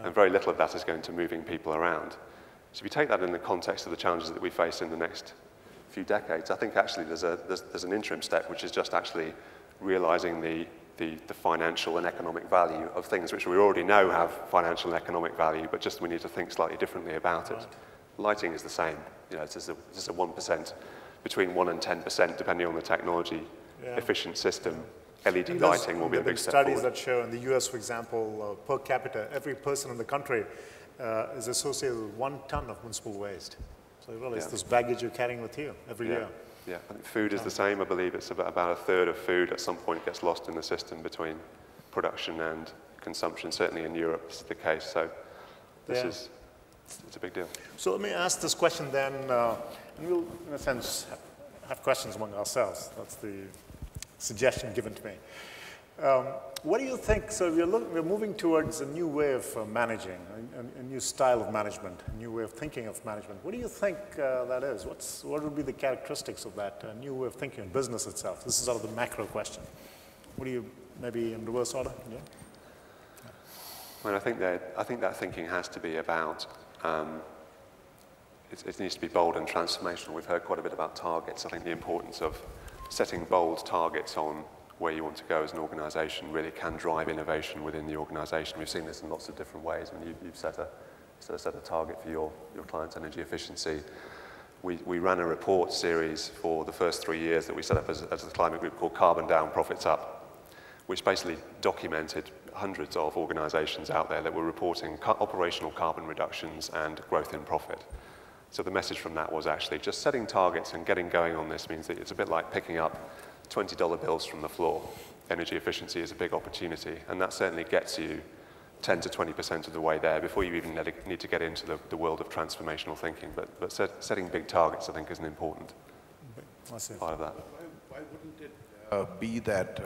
and very little of that is going to moving people around. So if you take that in the context of the challenges that we face in the next few decades, I think actually there's an interim step, which is just actually realizing the financial and economic value of things which we already know have financial and economic value, but just we need to think slightly differently about it. Lighting is the same. You know, it's just a 1%, between 1 and 10%, depending on the technology, efficient system. LED lighting will be a big step forward. Studies that show in the US, for example, per capita, every person in the country is associated with 1 ton of municipal waste. So really, it's this baggage you're carrying with you every year. Yeah, I think food is the same. I believe it's about a third of food at some point gets lost in the system between production and consumption. Certainly in Europe, it's the case. So it's a big deal. So let me ask this question then, and we'll, in a sense, have questions among ourselves. That's the suggestion given to me. What do you think? So we're moving towards a new way of managing, a new style of management, a new way of thinking of management. What do you think that is? What would be the characteristics of that new way of thinking in business itself? This is sort of the macro question. What do you, maybe in reverse order? Yeah. Well, I think that thinking has to be about. It needs to be bold and transformational. We've heard quite a bit about targets. I think the importance of setting bold targets on where you want to go as an organization really can drive innovation within the organization. We've seen this in lots of different ways. When you've set a target for your client's energy efficiency. We ran a report series for the first 3 years that we set up as a climate group called Carbon Down, Profits Up, which basically documented hundreds of organizations out there that were reporting operational carbon reductions and growth in profit. So the message from that was actually just setting targets and getting going on this means that it's a bit like picking up $20 bills from the floor. Energy efficiency is a big opportunity, and that certainly gets you 10 to 20% of the way there before you even need to get into the world of transformational thinking. But setting big targets, I think, is an important part of that. Why wouldn't it be that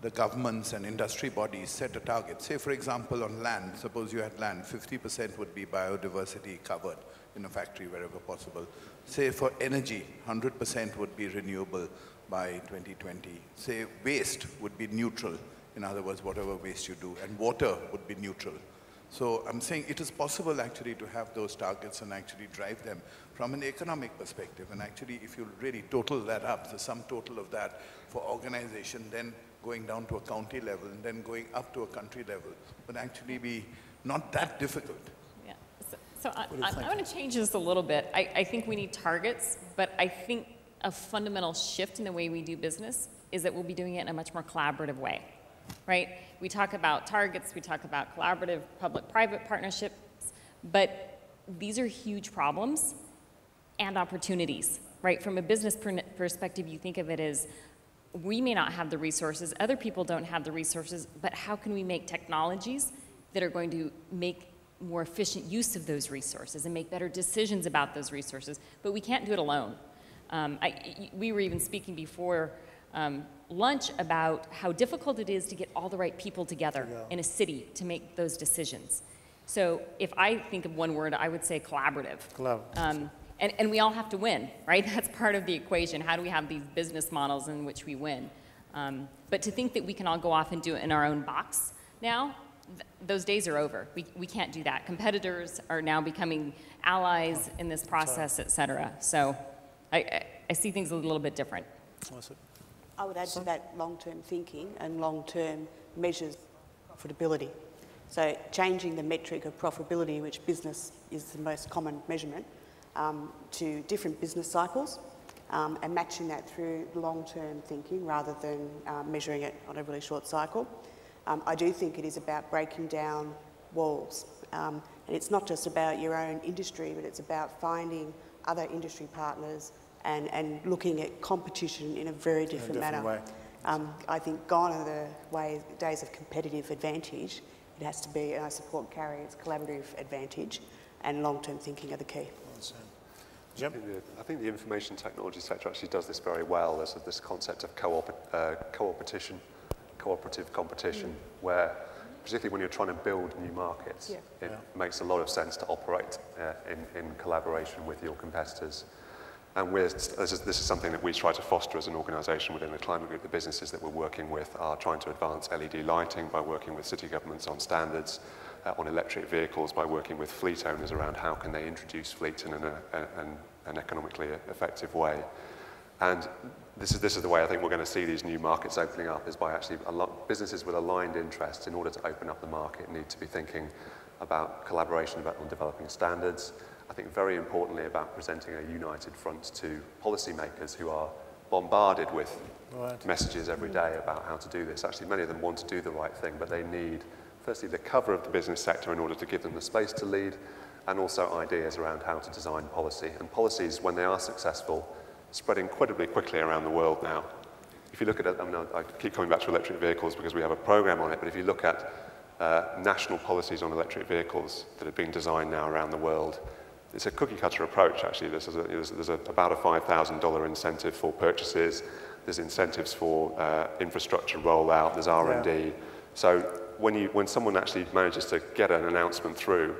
the governments and industry bodies set a target? Say, for example, on land, suppose you had land, 50% would be biodiversity covered in a factory wherever possible. Say for energy, 100% would be renewable by 2020. Say waste would be neutral, in other words, whatever waste you do, and water would be neutral. So I'm saying it is possible actually to have those targets and actually drive them from an economic perspective. And actually, if you really total that up, the sum total of that for organization, then going down to a county level and then going up to a country level would actually be not that difficult. Yeah. So I want to change this a little bit. I think we need targets, but I think a fundamental shift in the way we do business is that we'll be doing it in a much more collaborative way, right? We talk about targets, we talk about collaborative public-private partnerships, but these are huge problems and opportunities, right? From a business perspective, you think of it as we may not have the resources, other people don't have the resources, but how can we make technologies that are going to make more efficient use of those resources and make better decisions about those resources? But we can't do it alone. We were even speaking before lunch about how difficult it is to get all the right people together in a city to make those decisions. So if I think of one word, I would say collaborative. And we all have to win, right? That's part of the equation. How do we have these business models in which we win? But to think that we can all go off and do it in our own box now, those days are over. We can't do that. Competitors are now becoming allies in this process, et cetera. So I see things a little bit different. I would add to that long-term thinking and long-term measures of profitability. So changing the metric of profitability, which business is the most common measurement, to different business cycles and matching that through long-term thinking rather than measuring it on a really short cycle. I do think it is about breaking down walls. And it's not just about your own industry, but it's about finding other industry partners and looking at competition in a very different manner. Way. I think gone are the days of competitive advantage. It has to be, and I support Carrie, it's collaborative advantage and long-term thinking are the key. Jim? I think the information technology sector actually does this very well. There's this concept of cooperative competition, where particularly when you're trying to build new markets, it makes a lot of sense to operate in collaboration with your competitors. And this is something that we try to foster as an organisation within the Climate Group. The businesses that we're working with are trying to advance LED lighting by working with city governments on standards, on electric vehicles by working with fleet owners around how can they introduce fleet in an economically effective way. And this is the way I think we're going to see these new markets opening up, is by actually businesses with aligned interests in order to open up the market need to be thinking about collaboration on developing standards. I think very importantly about presenting a united front to policymakers who are bombarded with messages every day about how to do this. Actually, many of them want to do the right thing, but they need, firstly, the cover of the business sector in order to give them the space to lead, and also ideas around how to design policy. And policies, when they are successful, spread incredibly quickly around the world now. If you look at it, I keep coming back to electric vehicles because we have a program on it, but if you look at national policies on electric vehicles that are being designed now around the world, it's a cookie-cutter approach, actually. There's about a $5,000 incentive for purchases. There's incentives for infrastructure rollout. There's R&D. So when someone actually manages to get an announcement through,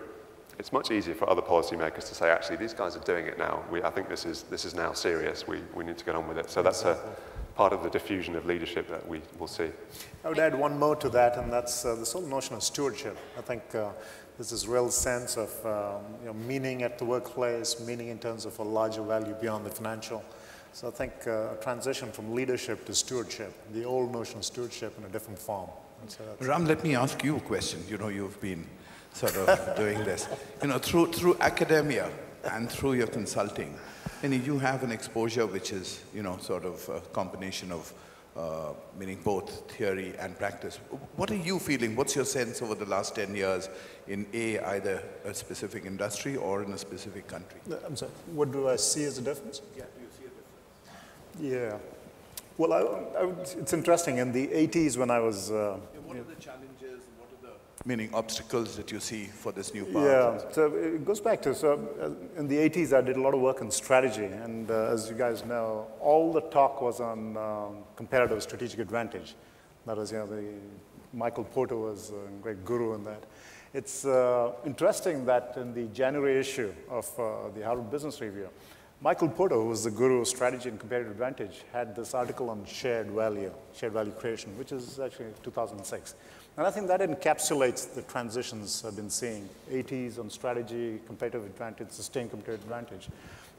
it's much easier for other policymakers to say, actually, these guys are doing it now. I think this is now serious. We need to get on with it. So that's a part of the diffusion of leadership that we will see. I would add one more to that, and that's this whole notion of stewardship. I think there's this real sense of meaning at the workplace, meaning in terms of a larger value beyond the financial. So I think a transition from leadership to stewardship, the old notion of stewardship in a different form. So Ram, let me ask you a question. You've been sort of doing this. Through academia and through your consulting, you have an exposure which is, sort of a combination of meaning both theory and practice. What are you feeling? What's your sense over the last 10 years in either a specific industry or in a specific country? I'm sorry, what do I see as a difference? Yeah, do you see a difference? Yeah. Well, it's interesting. In the 80s when I was... what are the challenges and what are the meaning obstacles that you see for this new path? Yeah, so it goes back to, in the 80s I did a lot of work on strategy, and as you guys know, all the talk was on comparative strategic advantage. That was, Michael Porter was a great guru in that. It's interesting that in the January issue of the Harvard Business Review, Michael Porter, who was the guru of strategy and comparative advantage, had this article on shared value creation, which is actually 2006. And I think that encapsulates the transitions I've been seeing. 80s on strategy, competitive advantage, sustained competitive advantage.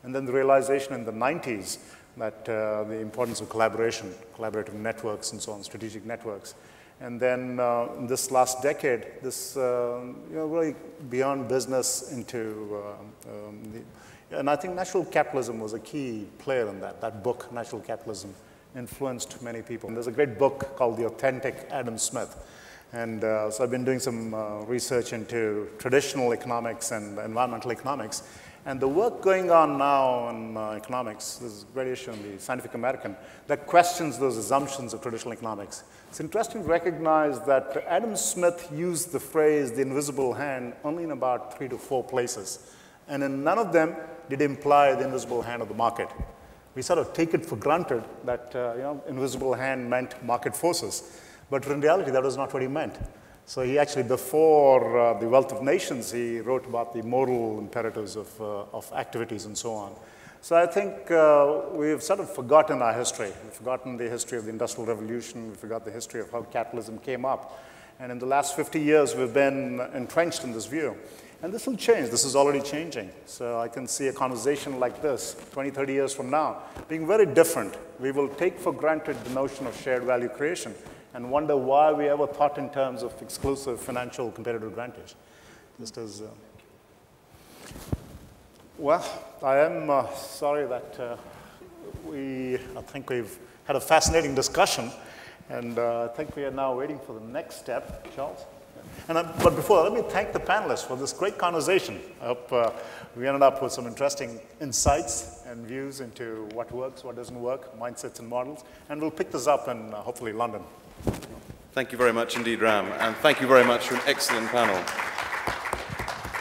And then the realization in the 90s that the importance of collaboration, collaborative networks and so on, strategic networks. And then in this last decade, this really beyond business into and I think natural capitalism was a key player in that. That book, Natural Capitalism, influenced many people. And there's a great book called The Authentic Adam Smith. And so I've been doing some research into traditional economics and environmental economics. And the work going on now in economics, there's a great issue in the Scientific American, that questions those assumptions of traditional economics. It's interesting to recognize that Adam Smith used the phrase, the invisible hand, only in about 3 to 4 places. And in none of them did imply the invisible hand of the market. We sort of take it for granted that invisible hand meant market forces. But in reality, that was not what he meant. So he actually, before The Wealth of Nations, he wrote about the moral imperatives of activities and so on. So I think we've sort of forgotten our history. We've forgotten the history of the Industrial Revolution. We forgot the history of how capitalism came up. And in the last 50 years, we've been entrenched in this view. And this will change. This is already changing. So I can see a conversation like this 20, 30 years from now being very different. We will take for granted the notion of shared value creation and wonder why we ever thought in terms of exclusive financial competitive advantage. Just as, well, I am sorry that I think we've had a fascinating discussion, and I think we are now waiting for the next step. Charles? But before, let me thank the panelists for this great conversation. I hope we ended up with some interesting insights and views into what works, what doesn't work, mindsets and models. And we'll pick this up in hopefully London. Thank you very much indeed, Ram. And thank you very much for an excellent panel.